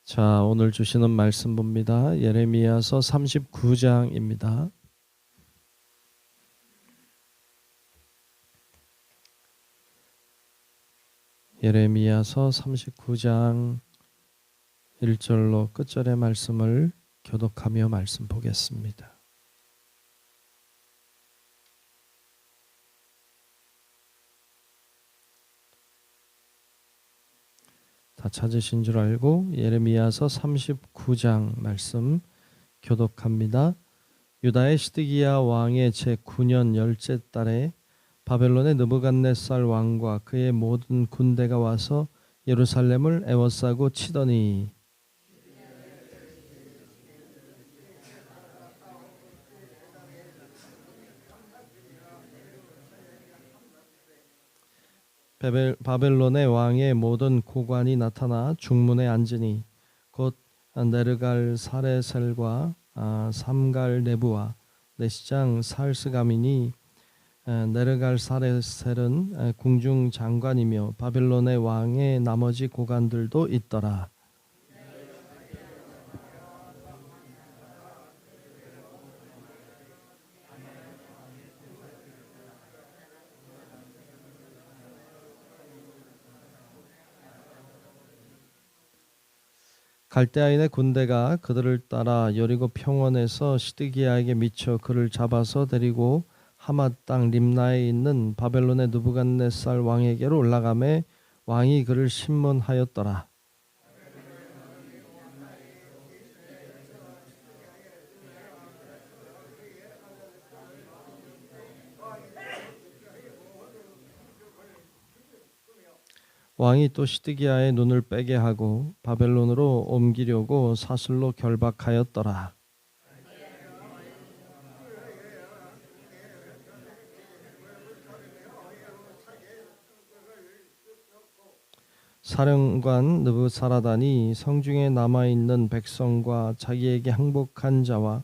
자, 오늘 주시는 말씀 봅니다. 예레미야서 39장입니다. 예레미야서 39장 1절로 끝절의 말씀을 교독하며 말씀 보겠습니다. 다 찾으신 줄 알고 예레미야서 39장 말씀 교독합니다. 유다의 시드기야 왕의 제9년 열째 달에 바벨론의 느부갓네살 왕과 그의 모든 군대가 와서 예루살렘을 에워싸고 치더니 바벨론의 왕의 모든 고관이 나타나 중문에 앉으니 곧 네르갈 사레셀과 삼갈 네부와 내시장 살스가민이 네르갈 사레셀은 궁중 장관이며 바벨론의 왕의 나머지 고관들도 있더라. 갈대아인의 군대가 그들을 따라 여리고 평원에서 시드기야에게 미쳐 그를 잡아서 데리고 하맛 땅 림나에 있는 바벨론의 느부갓네살 왕에게로 올라가매 왕이 그를 심문하였더라. 왕이 또 시드기야의 눈을 빼게 하고 바벨론으로 옮기려고 사슬로 결박하였더라. 사령관 느부사라단이 성중에 남아있는 백성과 자기에게 항복한 자와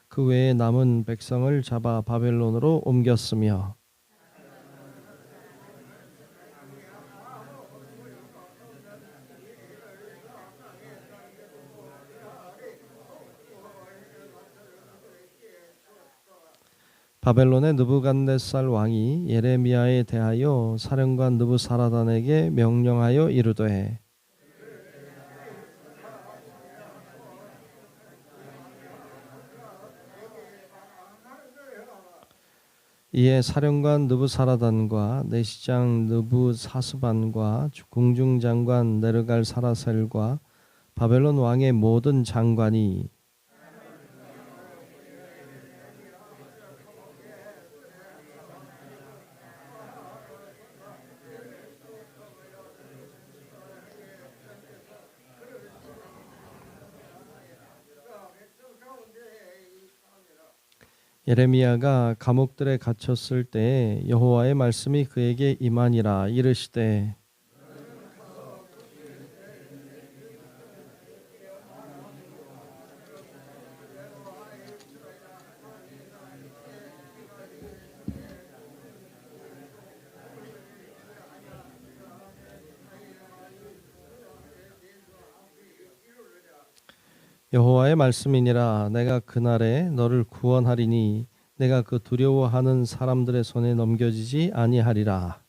그 외에 남은 백성을 잡아 바벨론으로 옮겼으며 바벨론의 느부갓네살 왕이 예레미야에 대하여 사령관 느부사라단에게 명령하여 이르되 이에 사령관 느부사라단과 내시장 느부사스반과 궁중장관 네르갈 사라셀과 바벨론 왕의 모든 장관이 예레미야가 감옥들에 갇혔을 때에 여호와의 말씀이 그에게 임하니라. 이르시되 여호와의 말씀이니라. 내가 그날에 너를 구원하리니 내가 그 두려워하는 사람들의 손에 넘겨지지 아니하리라.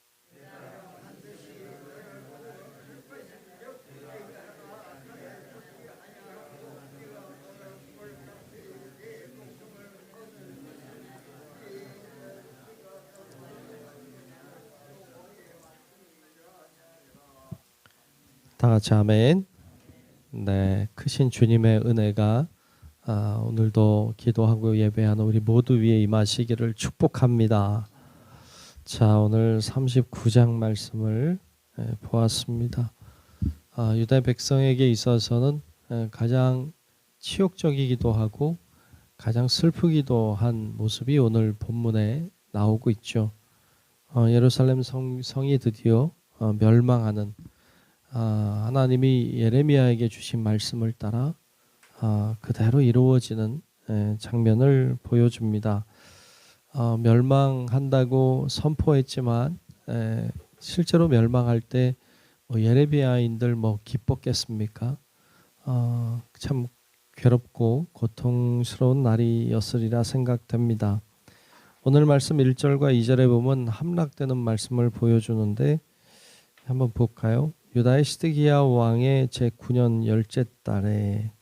다 같이 아멘. 네, 크신 주님의 은혜가 오늘도 기도하고 예배하는 우리 모두 위에 임하시기를 축복합니다. 자, 오늘 39장 말씀을 보았습니다. 유다 백성에게 있어서는 가장 치욕적이기도 하고 가장 슬프기도 한 모습이 오늘 본문에 나오고 있죠. 예루살렘 성이 드디어 멸망하는 하나님이 예레미야에게 주신 말씀을 따라 그대로 이루어지는 장면을 보여줍니다. 멸망한다고 선포했지만 실제로 멸망할 때 예레미야인들 기뻤겠습니까? 참 괴롭고 고통스러운 날이었으리라 생각됩니다. 오늘 말씀 1절과 2절에 보면 함락되는 말씀을 보여주는데 한번 볼까요? 유다의 시드기야 왕의 제9년 열째 달에,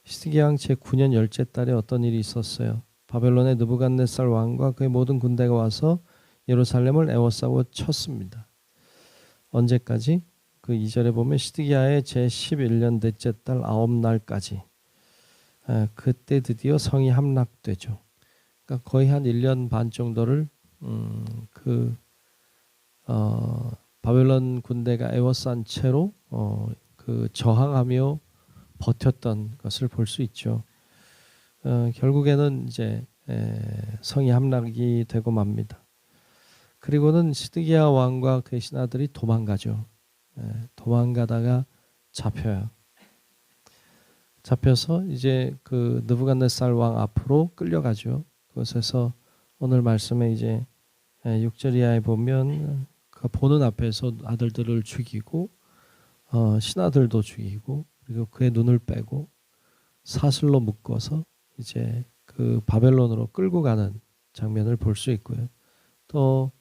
시드기야 왕 제9년 열째 달에 어떤 일이 있었어요? 바벨론의 느부갓네살 왕과 그의 모든 군대가 와서 예루살렘을 에워싸고 쳤습니다. 언제까지? 그 2절에 보면 시드기야의 제11년 넷째 달 9날까지. 그때 드디어 성이 함락되죠. 그러니까 거의 한 1년 반 정도를 바벨론 군대가 에워싼 채로 저항하며 버텼던 것을 볼 수 있죠. 결국에는 이제 성이 함락이 되고 맙니다. 그리고는 시드기야 왕과 그의 신하들이 도망가죠. 도망가다가 잡혀요. 잡혀서 이제 그 느부갓네살 왕 앞으로 끌려가죠. 그곳에서 오늘 말씀에 이제 6절 이하에 보면 그 보는 앞에서 아들들을 죽이고 신하들도 죽이고 그리고 그의 눈을 빼고 사슬로 묶어서 이제 그 바벨론으로 끌고 가는 장면을 볼 수 있고요. 또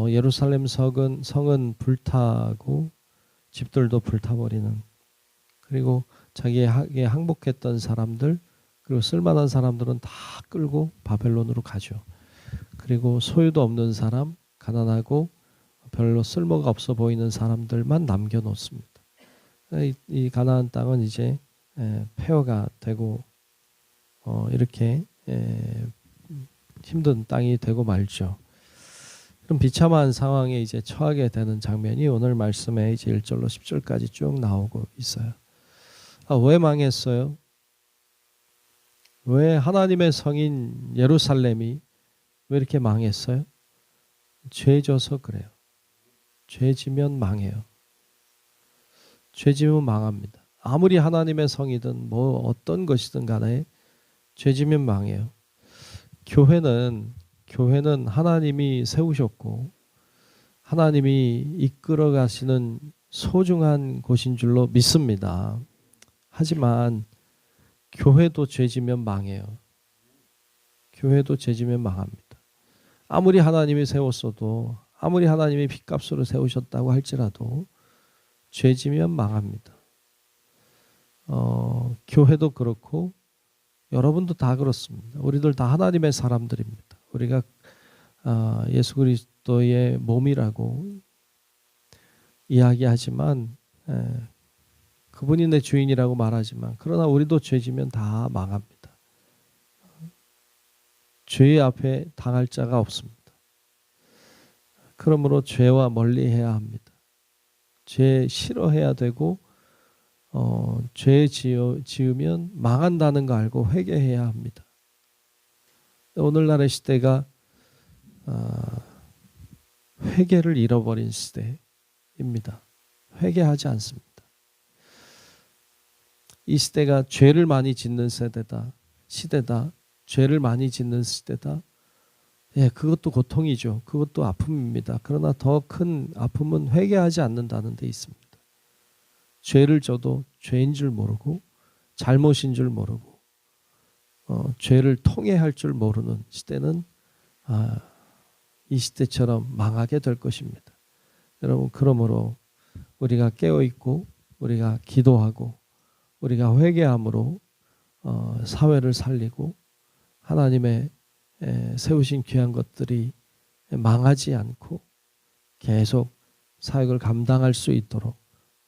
예루살렘 성은 불타고 집들도 불타버리는, 그리고 자기에게 항복했던 사람들 그리고 쓸만한 사람들은 다 끌고 바벨론으로 가죠. 그리고 소유도 없는 사람, 가난하고 별로 쓸모가 없어 보이는 사람들만 남겨놓습니다. 이 가나안 땅은 이제 폐허가 되고 이렇게 힘든 땅이 되고 말죠. 그럼 비참한 상황에 이제 처하게 되는 장면이 오늘 말씀에 이제 1절로 10절까지 쭉 나오고 있어요. 왜 망했어요? 왜 하나님의 성인 예루살렘이 왜 이렇게 망했어요? 죄 져서 그래요. 죄 지면 망해요. 죄 지면 망합니다. 아무리 하나님의 성이든 뭐 어떤 것이든 간에 죄 지면 망해요. 교회는 하나님이 세우셨고 하나님이 이끌어 가시는 소중한 곳인 줄로 믿습니다. 하지만 교회도 죄지면 망해요. 교회도 죄지면 망합니다. 아무리 하나님이 세웠어도, 아무리 하나님이 핏값으로 세우셨다고 할지라도 죄지면 망합니다. 교회도 그렇고 여러분도 다 그렇습니다. 우리들 다 하나님의 사람들입니다. 우리가 예수 그리스도의 몸이라고 이야기하지만 그분이 내 주인이라고 말하지만 그러나 우리도 죄지면 다 망합니다. 죄 앞에 당할 자가 없습니다. 그러므로 죄와 멀리해야 합니다. 죄 싫어해야 되고 죄 지으면 망한다는 거 알고 회개해야 합니다. 오늘날의 시대가 회개를 잃어버린 시대입니다. 회개하지 않습니다. 이 시대가 죄를 많이 짓는 시대다. 죄를 많이 짓는 시대다. 그것도 고통이죠. 그것도 아픔입니다. 그러나 더 큰 아픔은 회개하지 않는다는 데 있습니다. 죄를 져도 죄인 줄 모르고 잘못인 줄 모르고 죄를 통회할 줄 모르는 시대는 이 시대처럼 망하게 될 것입니다. 여러분, 그러므로 우리가 깨어있고 우리가 기도하고 우리가 회개함으로 사회를 살리고 하나님의 세우신 귀한 것들이 망하지 않고 계속 사역을 감당할 수 있도록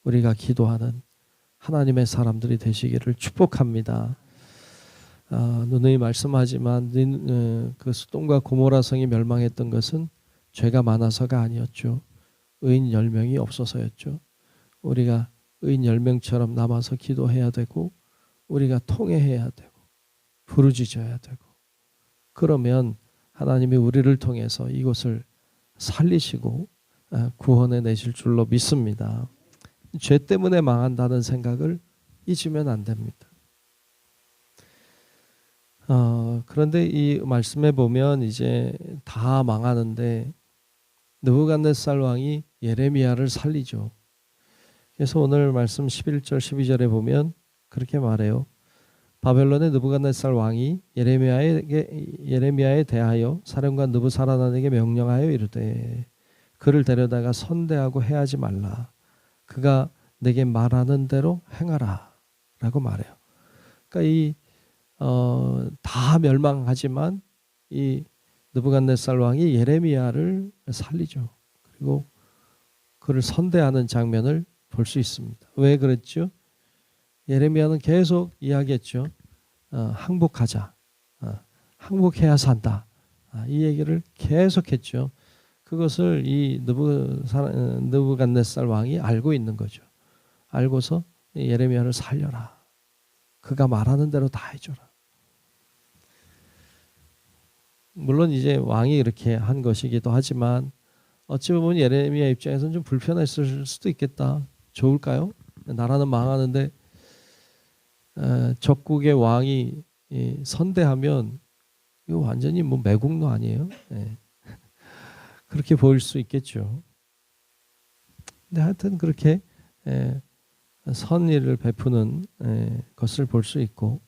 우리가 기도하는 하나님의 사람들이 되시기를 축복합니다. 누누이 말씀하지만 그 소돔과 고모라 성이 멸망했던 것은 죄가 많아서가 아니었죠. 의인 10명이 없어서였죠. 우리가 의인 10명처럼 남아서 기도해야 되고 우리가 통회해야 되고 부르짖어야 되고, 그러면 하나님이 우리를 통해서 이곳을 살리시고 구원해 내실 줄로 믿습니다. 죄 때문에 망한다는 생각을 잊으면 안 됩니다. 그런데 이 말씀에 보면 이제 다 망하는데 느부갓네살 왕이 예레미야를 살리죠. 그래서 오늘 말씀 11절 12절에 보면 그렇게 말해요. 바벨론의 느부갓네살 왕이 예레미야에 대하여 사령관 느부사라단에게 명령하여 이르되 그를 데려다가 선대하고 해하지 말라. 그가 내게 말하는 대로 행하라 라고 말해요. 그러니까 다 멸망하지만 이 느부갓네살 왕이 예레미야를 살리죠. 그리고 그를 선대하는 장면을 볼 수 있습니다. 왜 그랬죠? 예레미야는 계속 이야기했죠. 항복하자. 항복해야 산다. 이 얘기를 계속했죠. 그것을 이 느부갓네살 왕이 알고 있는 거죠. 알고서 예레미야를 살려라. 그가 말하는 대로 다 해줘라. 물론 이제 왕이 이렇게 한 것이기도 하지만 어찌 보면 예레미야 입장에서는 좀 불편했을 수도 있겠다. 좋을까요? 나라는 망하는데 적국의 왕이 선대하면 이거 완전히 뭐 매국노 아니에요? 네. 그렇게 보일 수 있겠죠. 근데 하여튼 그렇게 선의를 베푸는 것을 볼 수 있고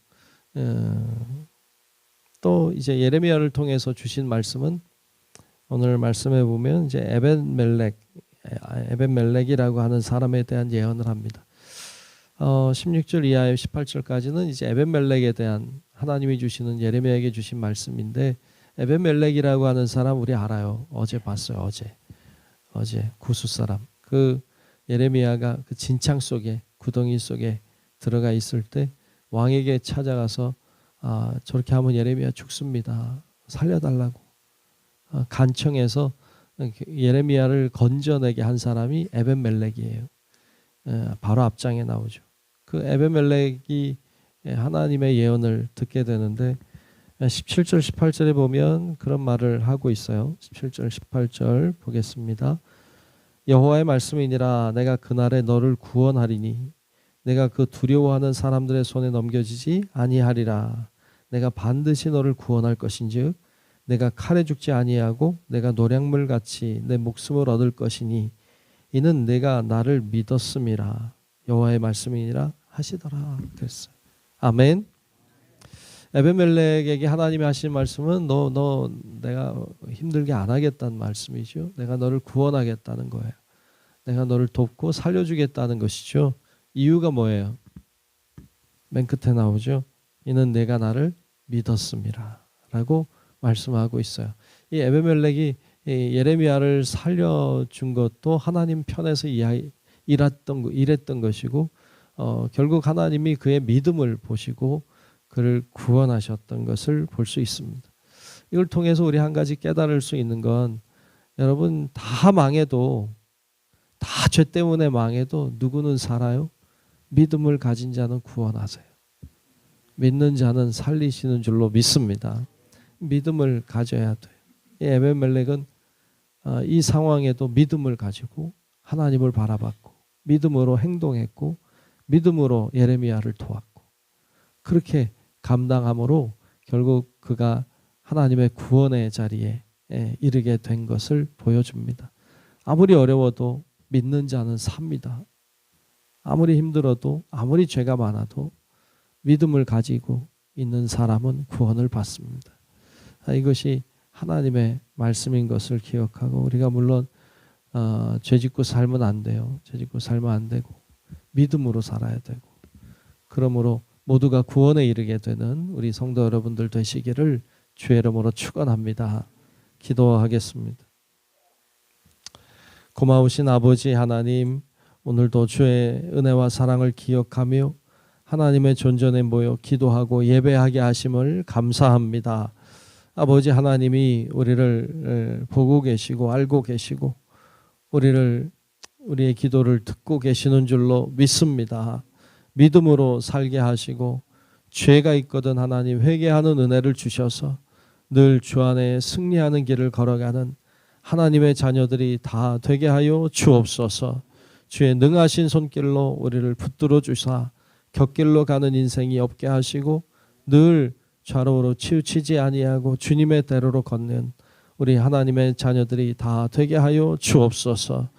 또 이제 예레미야를 통해서 주신 말씀은 오늘 말씀에 보면 이제 에벤멜렉이라고 하는 사람에 대한 예언을 합니다. 16절 이하의 18절까지는 이제 에벤멜렉에 대한 하나님이 주시는 예레미야에게 주신 말씀인데 에벤멜렉이라고 하는 사람 우리 알아요. 어제 봤어요. 어제 구스 사람. 그 예레미야가 그 진창 속에 구덩이 속에 들어가 있을 때 왕에게 찾아가서 저렇게 하면 예레미야 죽습니다. 살려달라고 간청해서 예레미야를 건져내게 한 사람이 에벤멜렉이에요. 바로 앞장에 나오죠. 그 에벤멜렉이 하나님의 예언을 듣게 되는데 17절 18절에 보면 그런 말을 하고 있어요. 17절 18절 보겠습니다. 여호와의 말씀이니라 내가 그날에 너를 구원하리니 내가 그 두려워하는 사람들의 손에 넘겨지지 아니하리라. 내가 반드시 너를 구원할 것인즉 내가 칼에 죽지 아니하고 내가 노량물같이 내 목숨을 얻을 것이니 이는 내가 나를 믿었음이라. 여호와의 말씀이니라 하시더라. 그랬어요. 아멘. 에벤멜렉에게 하나님이 하신 말씀은 너 내가 힘들게 안 하겠다는 말씀이죠. 내가 너를 구원하겠다는 거예요. 내가 너를 돕고 살려주겠다는 것이죠. 이유가 뭐예요? 맨 끝에 나오죠. 이는 내가 나를 믿었음이라 라고 말씀하고 있어요. 이 에벤멜렉이 예레미야를 살려준 것도 하나님 편에서 일했던 것이고 결국 하나님이 그의 믿음을 보시고 그를 구원하셨던 것을 볼 수 있습니다. 이걸 통해서 우리 한 가지 깨달을 수 있는 건 여러분 다 망해도 다 죄 때문에 망해도 누구는 살아요? 믿음을 가진 자는 구원하세요. 믿는 자는 살리시는 줄로 믿습니다. 믿음을 가져야 돼요. 이 에벤멜렉은 이 상황에도 믿음을 가지고 하나님을 바라봤고 믿음으로 행동했고 믿음으로 예레미야를 도왔고 그렇게 감당함으로 결국 그가 하나님의 구원의 자리에 이르게 된 것을 보여줍니다. 아무리 어려워도 믿는 자는 삽니다. 아무리 힘들어도 아무리 죄가 많아도 믿음을 가지고 있는 사람은 구원을 받습니다. 이것이 하나님의 말씀인 것을 기억하고 우리가 물론 죄짓고 살면 안 돼요. 죄짓고 살면 안 되고 믿음으로 살아야 되고 그러므로 모두가 구원에 이르게 되는 우리 성도 여러분들 되시기를 주의 이름으로 축원합니다. 기도하겠습니다. 고마우신 아버지 하나님, 오늘도 주의 은혜와 사랑을 기억하며 하나님의 존전에 모여 기도하고 예배하게 하심을 감사합니다. 아버지 하나님이 우리를 보고 계시고 알고 계시고 우리의 기도를 듣고 계시는 줄로 믿습니다. 믿음으로 살게 하시고 죄가 있거든 하나님 회개하는 은혜를 주셔서 늘 주 안에 승리하는 길을 걸어가는 하나님의 자녀들이 다 되게 하여 주옵소서. 주의 능하신 손길로 우리를 붙들어 주사 곁길로 가는 인생이 없게 하시고 늘 좌로우로 치우치지 아니하고 주님의 대로로 걷는 우리 하나님의 자녀들이 다 되게 하여 주옵소서.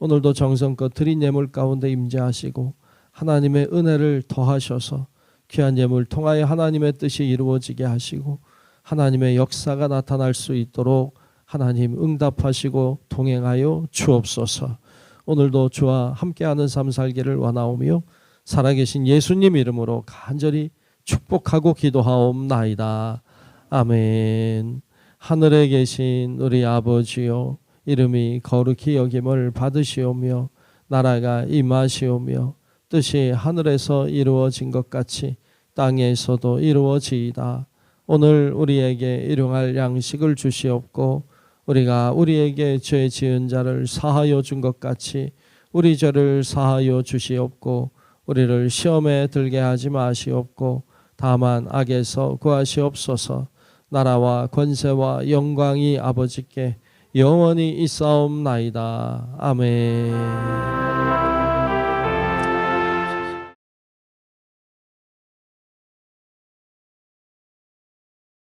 오늘도 정성껏 드린 예물 가운데 임재하시고 하나님의 은혜를 더하셔서 귀한 예물 통하여 하나님의 뜻이 이루어지게 하시고 하나님의 역사가 나타날 수 있도록 하나님 응답하시고 동행하여 주옵소서. 오늘도 주와 함께하는 삶 살기를 원하오며 살아계신 예수님 이름으로 간절히 축복하고 기도하옵나이다. 아멘. 하늘에 계신 우리 아버지요, 이름이 거룩히 여김을 받으시오며 나라가 임하시오며 뜻이 하늘에서 이루어진 것 같이 땅에서도 이루어지이다. 오늘 우리에게 일용할 양식을 주시옵고 우리가 우리에게 죄 지은 자를 사하여 준 것 같이 우리 죄를 사하여 주시옵고 우리를 시험에 들게 하지 마시옵고 다만 악에서 구하시옵소서. 나라와 권세와 영광이 아버지께 영원히 있사옵나이다. 아멘.